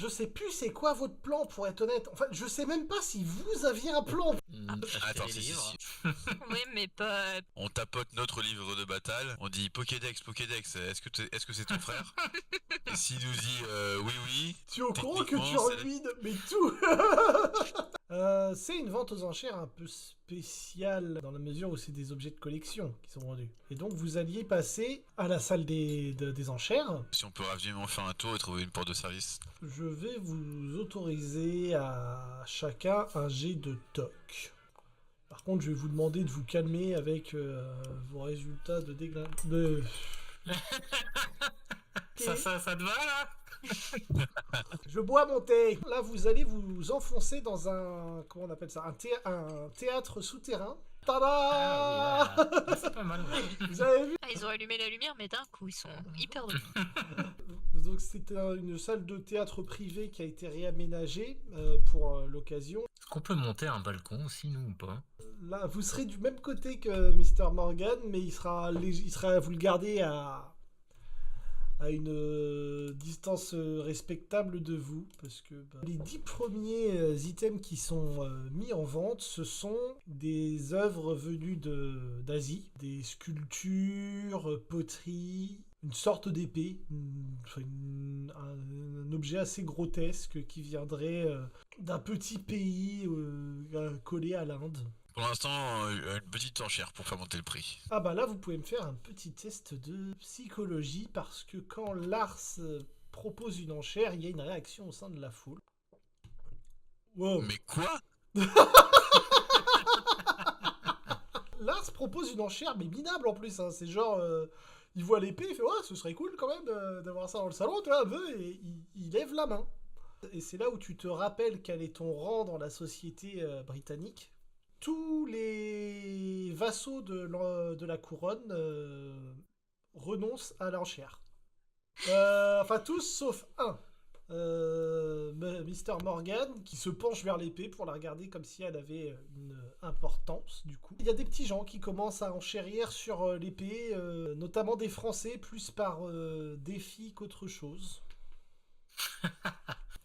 je sais plus c'est quoi votre plan, pour être honnête. Enfin, je sais même pas si vous aviez un plan. Attends, des si. Oui, mais pas... On tapote notre livre de bataille, on dit Pokédex, est-ce que c'est ton frère? Et s'il nous dit oui, Tu es au courant que tu techniquement, c'est- ruines, mais tout. C'est une vente aux enchères un peu spéciale dans la mesure où c'est des objets de collection qui sont vendus. Et donc vous alliez passer à la salle des enchères. si on peut rapidement faire un tour et trouver une porte de service. Je vais vous autoriser à chacun un jet de toc. Par contre, je vais vous demander de vous calmer avec vos résultats de déglingue. Ça te va là? Je bois mon thé. Là, vous allez vous enfoncer dans un... Comment on appelle ça? Un théâtre souterrain. Tada! Ah oui, là, c'est pas mal. Ouais. Vous avez vu? Ah, ils ont allumé la lumière, mais d'un coup, ils sont hyper drôles. Donc, c'est une salle de théâtre privée qui a été réaménagée pour l'occasion. Est-ce qu'on peut monter un balcon aussi, nous, ou pas? Là, vous serez du même côté que Mr. Morgan, mais il sera vous le gardez à une distance respectable de vous, parce que les 10 premiers items qui sont mis en vente, ce sont des œuvres venues d'Asie, des sculptures, poteries, une sorte d'épée, un objet assez grotesque qui viendrait d'un petit pays collé à l'Inde. Pour l'instant, une petite enchère pour faire monter le prix. Ah bah là, vous pouvez me faire un petit test de psychologie, parce que quand Lars propose une enchère, il y a une réaction au sein de la foule. Wow. Mais quoi? Lars propose une enchère, mais minable en plus, hein. C'est genre, il voit l'épée, il fait « Ouais, ce serait cool quand même d'avoir ça dans le salon, tu vois, un peu », et il lève la main. Et c'est là où tu te rappelles quel est ton rang dans la société britannique. Tous les vassaux de la couronne renoncent à l'enchère. Enfin, tous sauf un. Mr. Morgan, qui se penche vers l'épée pour la regarder comme si elle avait une importance, du coup. Il y a des petits gens qui commencent à enchérir sur l'épée, notamment des Français, plus par défi qu'autre chose.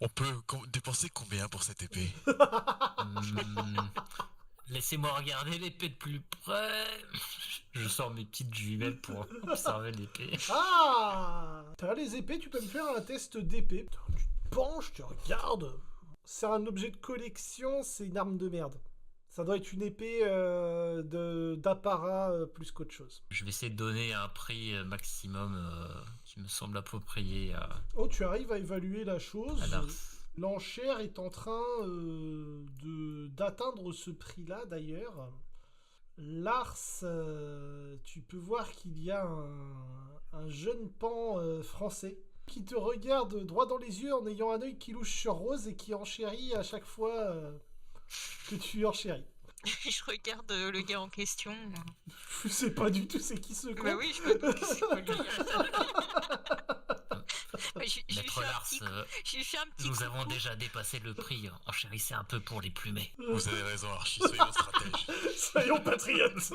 On peut dépenser combien pour cette épée? Laissez-moi regarder l'épée de plus près. Je sors mes petites jumelles pour observer l'épée. Ah! T'as les épées, tu peux me faire un test d'épée. Putain, tu te penches, tu regardes. C'est un objet de collection, c'est une arme de merde. Ça doit être une épée d'apparat plus qu'autre chose. Je vais essayer de donner un prix maximum qui me semble approprié Oh, tu arrives à évaluer la chose. à Lars. L'enchère est en train d'atteindre ce prix-là, d'ailleurs. Lars, tu peux voir qu'il y a un jeune pan français qui te regarde droit dans les yeux en ayant un œil qui louche sur Rose et qui enchérit à chaque fois que tu enchéris. Je regarde le gars en question. Je sais pas du tout c'est qui ce con. Bah oui, je me doute que c'est pas lui. Maître Lars, Je lui fais un petit nous coucou. avons déjà dépassé le prix. Enchérissez un peu pour les plumets. Vous avez raison, Archie, soyons stratèges. Soyons patriotes.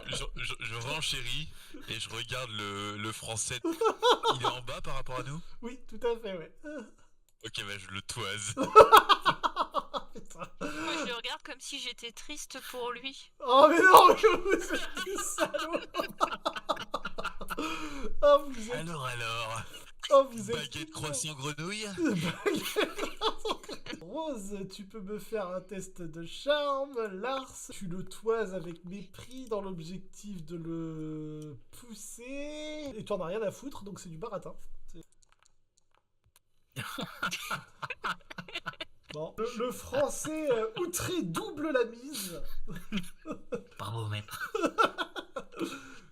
Je renchéris et je regarde le français. Il est en bas par rapport à nous? Oui, tout à fait, ouais. Ok, bah je le toise. Putain. Moi, je le regarde comme si j'étais triste pour lui. Oh mais non, que vous êtes des salauds. Oh, vous êtes... Alors, Oh, vous êtes... baguette croissant grenouille? Rose, tu peux me faire un test de charme. Lars, tu le toises avec mépris dans l'objectif de le pousser. Et tu en as rien à foutre, donc c'est du baratin. Bon, le français outré double la mise. Bravo, maître.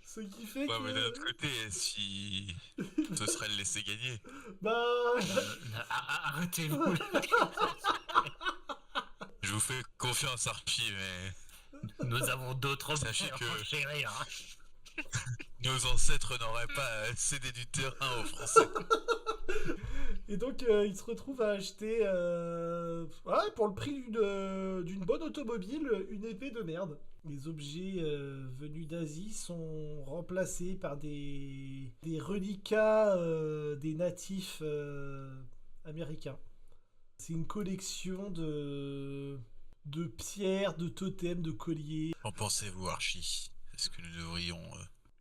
Ce qui fait Ouais, que... mais d'un autre côté, si ce serait le laisser gagner. Bah... Arrêtez-vous. Je vous fais confiance, Archie, mais Nous avons d'autres Sachez objets que- à enchérir. nos ancêtres n'auraient pas cédé du terrain aux Français. Et donc, il se retrouve à acheter, ouais, pour le prix d'une bonne automobile, une épée de merde. Les objets venus d'Asie sont remplacés par des reliquats des natifs américain. C'est une collection de pierres, de totems, de colliers. Qu'en pensez-vous, Archie? Est-ce que nous devrions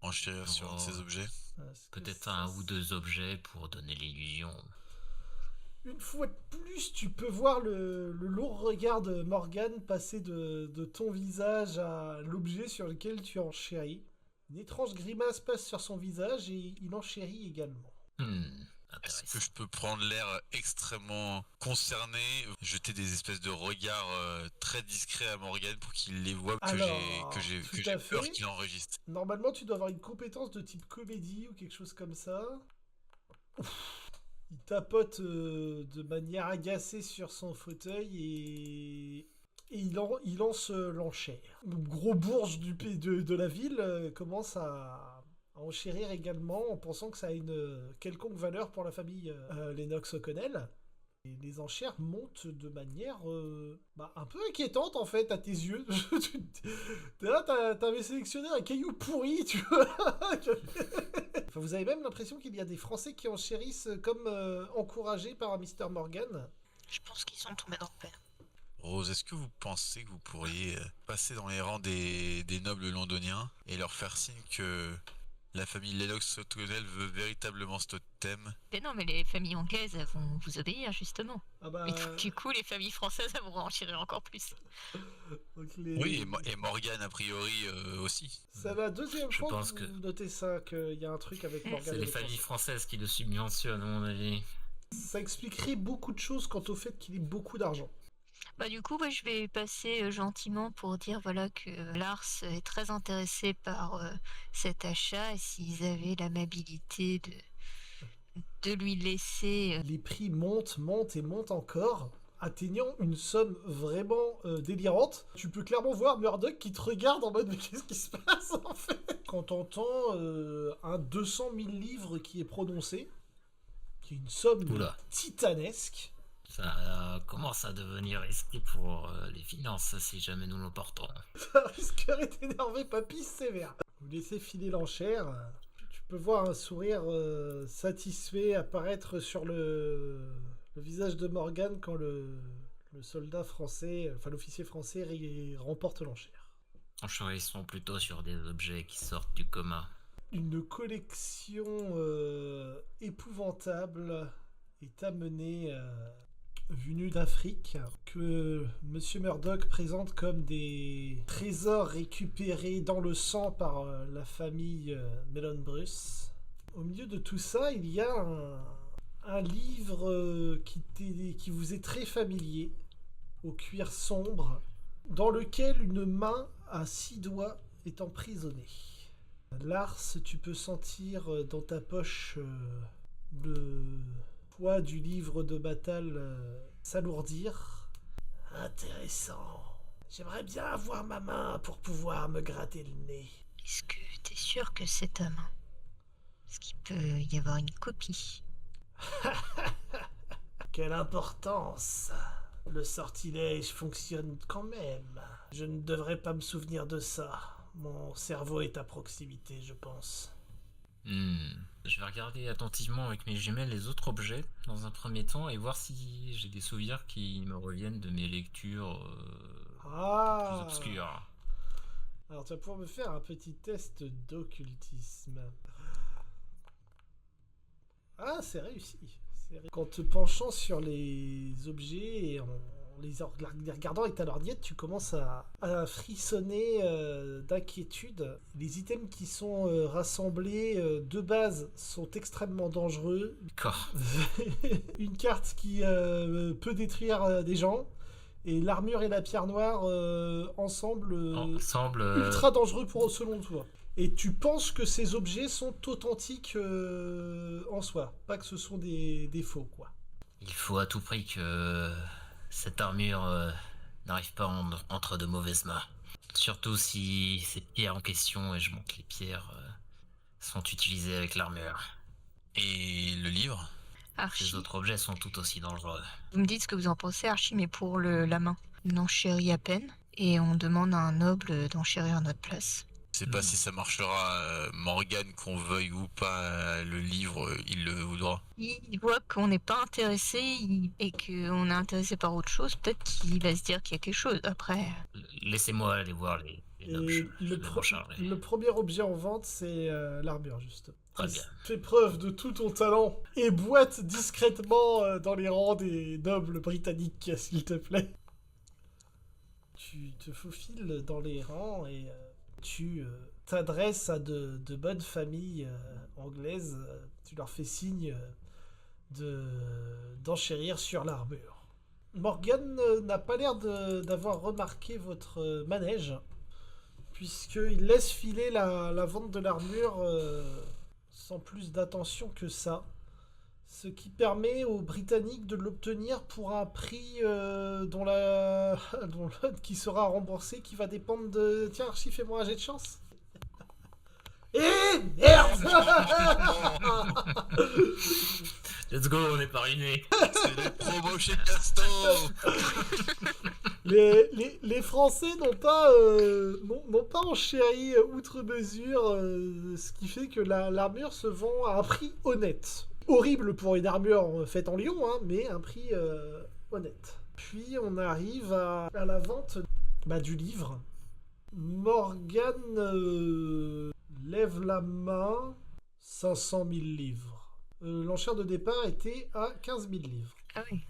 enchérir sur un de ces objets? Est-ce que Peut-être ça- un ou deux objets pour donner l'illusion. Une fois de plus, tu peux voir le lourd regard de Morgane passer de ton visage à l'objet sur lequel tu enchéris. Une étrange grimace passe sur son visage et il enchérit également. Est-ce Intéressant. que je peux prendre l'air extrêmement concerné, jeter des espèces de regards très discrets à Morgane pour qu'il les voit, que Alors, j'ai tout que à j'ai peur fait. qu'il enregistre? Normalement, tu dois avoir une compétence de type comédie ou quelque chose comme ça. Ouf. Il tapote de manière agacée sur son fauteuil et il lance l'enchère. Le gros bourge de la ville commence à enchérir également en pensant que ça a une quelconque valeur pour la famille Lennox O'Connell. Et les enchères montent de manière un peu inquiétante en fait à tes yeux. T'es là, t'avais sélectionné un caillou pourri, tu vois. Enfin, vous avez même l'impression qu'il y a des Français qui enchérissent comme encouragés par Mr. Morgan. Je pense qu'ils sont tombés dans le père. Rose, est-ce que vous pensez que vous pourriez passer dans les rangs des nobles londoniens et leur faire signe que la famille Lennox O'Connell veut véritablement ce totem? Mais non, mais les familles anglaises, elles vont vous obéir, justement. Ah bah, Et du coup, les familles françaises, elles vont en tirer encore plus. donc les- Oui, et Morgane a priori aussi. C'est la deuxième Je fois pense que que- vous notez ça, qu'il y a un truc avec Morgan. C'est les familles françaises qui le subventionnent, à mon avis. Ça expliquerait beaucoup de choses quant au fait qu'il ait beaucoup d'argent. Bah du coup, je vais passer gentiment pour dire voilà que Lars est très intéressé par cet achat et s'ils avaient l'amabilité de lui laisser... Les prix montent, montent et montent encore, atteignant une somme vraiment délirante. Tu peux clairement voir Murdoch qui te regarde en mode mais qu'est-ce qui se passe en fait? Quand t'entends un 200 000 livres qui est prononcé, qui est une somme Oula. titanesque. Ça commence à devenir risqué pour les finances si jamais nous l'emportons. Ça risquerait d'énerver Papy sévère. Vous laissez filer l'enchère. Tu peux voir un sourire satisfait apparaître sur le visage de Morgan quand le soldat français, enfin l'officier français remporte l'enchère. Enchérissons plutôt sur des objets qui sortent du coma. Une collection épouvantable est amenée venue d'Afrique que Monsieur Murdoch présente comme des trésors récupérés dans le sang par la famille Mellon Bruce. Au milieu de tout ça, il y a un livre qui vous est très familier, au cuir sombre, dans lequel une main à 6 doigts est emprisonnée. Lars, tu peux sentir dans ta poche le poids du livre de bataille s'alourdir. Intéressant. J'aimerais bien avoir ma main pour pouvoir me gratter le nez. Est-ce que t'es sûr que c'est ta main? Est-ce qu'il peut y avoir une copie? Quelle importance. Le sortilège fonctionne quand même. Je ne devrais pas me souvenir de ça. Mon cerveau est à proximité, je pense. Je vais regarder attentivement avec mes jumelles les autres objets dans un premier temps et voir si j'ai des souvenirs qui me reviennent de mes lectures plus Ah. obscures. Alors tu vas pouvoir me faire un petit test d'occultisme. Ah, c'est réussi. Quand te penchant sur les objets et en les regardant avec ta lorgnette, tu commences à frissonner d'inquiétude. Les items qui sont rassemblés de base sont extrêmement dangereux. D'accord. Une carte qui peut détruire des gens. Et l'armure et la pierre noire ensemble Ensemble, ultra dangereux selon toi. Et tu penses que ces objets sont authentiques en soi, pas que ce sont des faux, quoi. il faut à tout prix que cette armure n'arrive pas entre de mauvaises mains. Surtout si ces pierres en question, et je montre les pierres, sont utilisées avec l'armure. Et le livre? Archie, Ces autres objets sont tout aussi dangereux. vous me dites ce que vous en pensez, Archie, mais pour la main, on enchérit à peine et on demande à un noble d'enchérir à notre place. Je sais pas si ça marchera. Morgane, qu'on veuille ou pas le livre, il le voudra. Il voit qu'on n'est pas intéressé et qu'on est intéressé par autre chose, peut-être qu'il va se dire qu'il y a quelque chose. Après, Laissez-moi aller voir les nobles, Et je vais m'en charger. le premier objet en vente, c'est l'armure, juste. Très bien. Fais preuve de tout ton talent et boite discrètement dans les rangs des nobles britanniques, s'il te plaît. Tu te faufiles dans les rangs et tu t'adresses à de bonnes familles anglaises. Tu leur fais signe d'enchérir sur l'armure. Morgan n'a pas l'air d'avoir remarqué votre manège, puisqu'il laisse filer la vente de l'armure sans plus d'attention que ça. Ce qui permet aux Britanniques de l'obtenir pour un prix qui sera remboursé, qui va dépendre de... Tiens, Archie, fais-moi un jet de chance. Eh merde. Let's go, on est pas ruinés. C'est les promos chez Casto. Les Français n'ont pas enchéri outre mesure, ce qui fait que l'armure se vend à un prix honnête. Horrible pour une armure faite en Lyon, hein, mais un prix honnête. Puis on arrive à la vente du livre. Morgan lève la main. 500 000 livres. L'enchère de départ était à 15 000 livres. ah oui.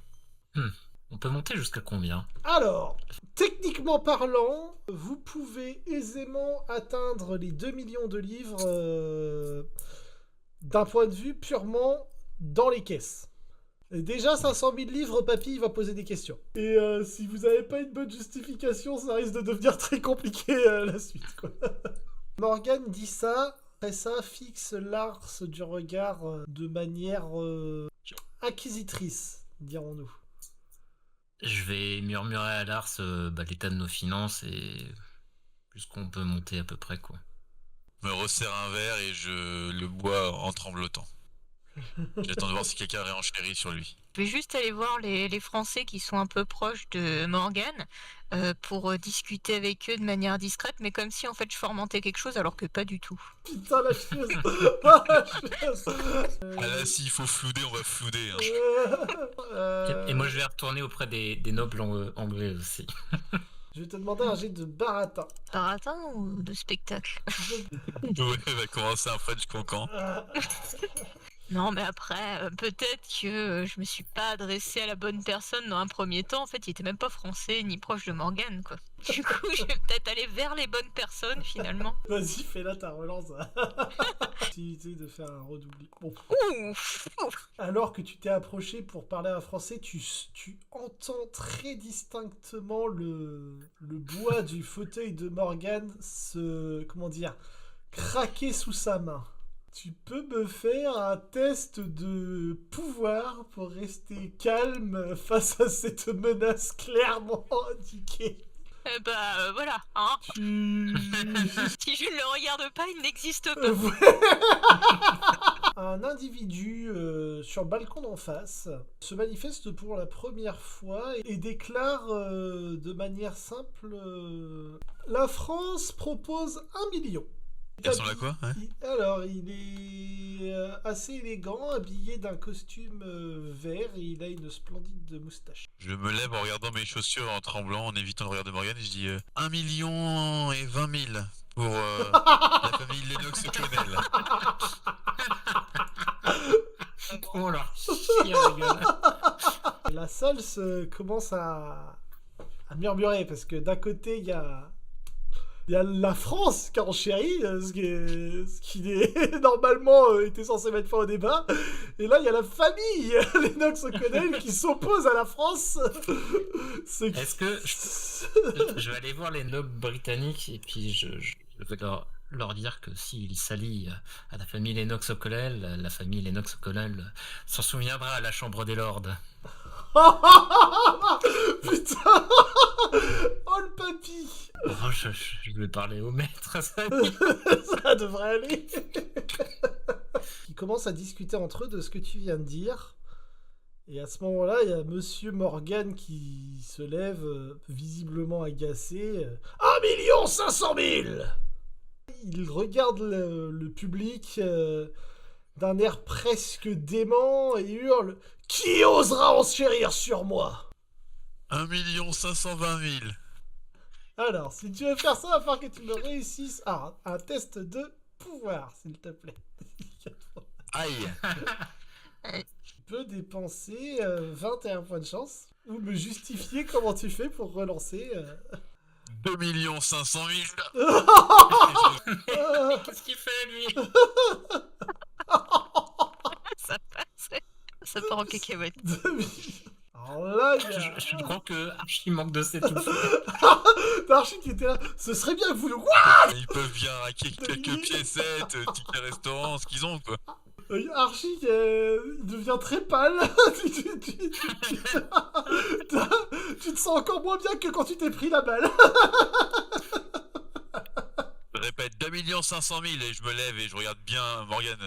On peut monter jusqu'à combien? Alors, techniquement parlant, vous pouvez aisément atteindre les 2 millions de livres d'un point de vue purement dans les caisses. Et déjà, 500 000 livres, papy, il va poser des questions. Et si vous n'avez pas une bonne justification, ça risque de devenir très compliqué la suite, quoi. Morgan dit ça, après ça, fixe Lars du regard de manière inquisitrice, dirons-nous. Je vais murmurer à Lars l'état de nos finances et puisqu'on peut monter à peu près, quoi. Je me resserre un verre et je le bois en tremblotant. J'attends de voir si quelqu'un réenchérit sur lui. Je vais juste aller voir les Français qui sont un peu proches de Morgan pour discuter avec eux de manière discrète, mais comme si en fait je fomentais quelque chose alors que pas du tout. Putain, la chose. Ah, la chose. Ah là, s'il faut flouder, on va flouder. Hein. Et moi je vais retourner auprès des nobles anglais aussi. Je vais te demander un jet de baratin. Baratin ou de spectacle? Ouais, on va commencer un French cancan. Non, mais après, peut-être que je me suis pas adressée à la bonne personne dans un premier temps. En fait, il était même pas français ni proche de Morgan, quoi. Du coup, je vais peut-être aller vers les bonnes personnes, finalement. Vas-y, fais-la ta relance. Possibilité de faire un redoubli. Bon. Ouf. Alors que tu t'es approché pour parler à un Français, tu entends très distinctement le bois du fauteuil de Morgan craquer sous sa main. Tu peux me faire un test de pouvoir pour rester calme face à cette menace clairement indiquée. Voilà, hein. Si je ne le regarde pas, il n'existe pas. Un individu sur le balcon d'en face se manifeste pour la première fois et déclare de manière simple la France propose 1 million. Elles sont là quoi, ouais. Alors, il est assez élégant, habillé d'un costume vert et il a une splendide moustache. Je me lève en regardant mes chaussures en tremblant, en évitant le regard de Morgane et je dis 1 million et 20 000 pour la famille Lennox O'Connell. Oh là, chier la gueule. La salle commence à murmurer parce que d'un côté, il y a la France qui enchérit, ce qui normalement était censé mettre fin au débat. Et là, il y a la famille Lennox O'Connell qui s'oppose à la France. Est-ce que je vais aller voir les nobles britanniques et puis je vais leur dire que s'ils s'allient à la famille Lennox O'Connell, la famille Lennox O'Connell s'en souviendra à la Chambre des Lords. Putain. Oh le papy. Oh, je vais parler au maître, ça devrait aller. Ils commencent à discuter entre eux de ce que tu viens de dire. Et à ce moment-là, il y a Monsieur Morgan qui se lève, visiblement agacé. 1 500 000. il regarde le public d'un air presque dément et hurle « Qui osera enchérir sur moi ?» 1 520 000. Alors, si tu veux faire ça, il va falloir que tu me réussisses un test de pouvoir, s'il te plaît. Aïe. Tu peux dépenser 21 points de chance ou me justifier comment tu fais pour relancer. 2 500 000. Qu'est-ce qu'il fait, lui? Ça passe. Ça part en cacahuète. Alors là, il y a... Je crois que Archie manque de s'étouffer. T'as Archie qui était là. Ce serait bien que vous... Ils peuvent bien raquer quelques piécettes, tickets restaurants, ce qu'ils ont, quoi. Archie, il devient très pâle. Tu te sens encore moins bien que quand tu t'es pris la balle. Je répète, 2 500 000 et je me lève et je regarde bien Morgan.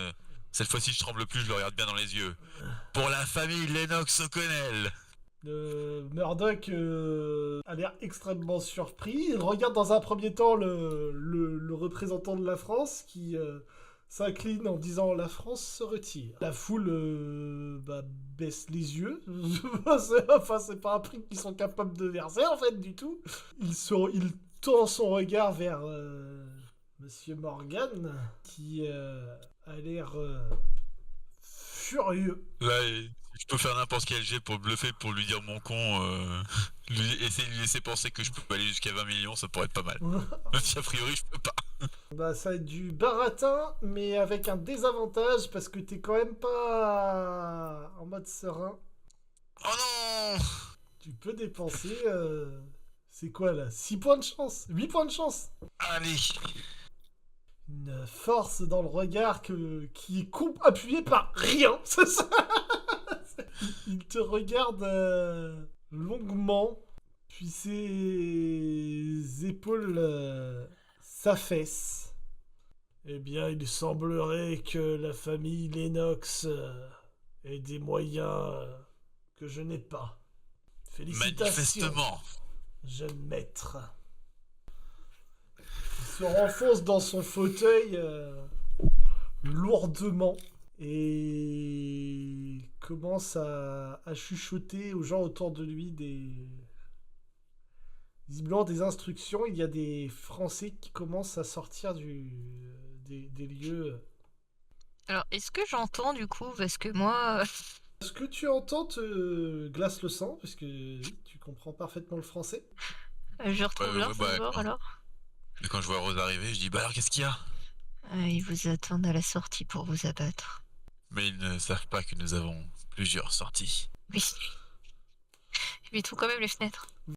Cette fois-ci, je tremble plus, je le regarde bien dans les yeux. Pour la famille Lennox O'Connell. Murdoch a l'air extrêmement surpris. Il regarde dans un premier temps le représentant de la France qui s'incline en disant « La France se retire ». La foule baisse les yeux. C'est pas un prix qu'ils sont capables de verser, en fait, du tout. Il tend son regard vers Monsieur Morgan, qui a l'air furieux. Là, je peux faire n'importe quel jet pour le bluffer, pour lui dire mon con, essayer de lui laisser penser que je peux aller jusqu'à 20 millions, ça pourrait être pas mal. Même si a priori je peux pas. Ça va être du baratin, mais avec un désavantage parce que t'es quand même pas en mode serein. Oh non! Tu peux dépenser... c'est quoi là? 6 points de chance? 8 points de chance? Allez! Une force dans le regard qui est appuyée par rien. C'est ça. Il te regarde longuement, puis ses épaules s'affaissent. Eh bien, il semblerait que la famille Lennox ait des moyens que je n'ai pas. Félicitations, manifestement, jeune maître. Il se renfonce dans son fauteuil lourdement et commence à chuchoter aux gens autour de lui visiblement des instructions. Il y a des Français qui commencent à sortir des lieux. Alors, est-ce que j'entends du coup? Parce que moi. Ce que tu entends te glace le sang, parce que tu comprends parfaitement le français. Je retrouve l'heure ce soir alors. Et quand je vois Rose arriver, je dis bah alors qu'est-ce qu'il y a? Ils vous attendent à la sortie pour vous abattre. Mais ils ne savent pas que nous avons plusieurs sorties. Oui. Mais ils trouvent quand même les fenêtres.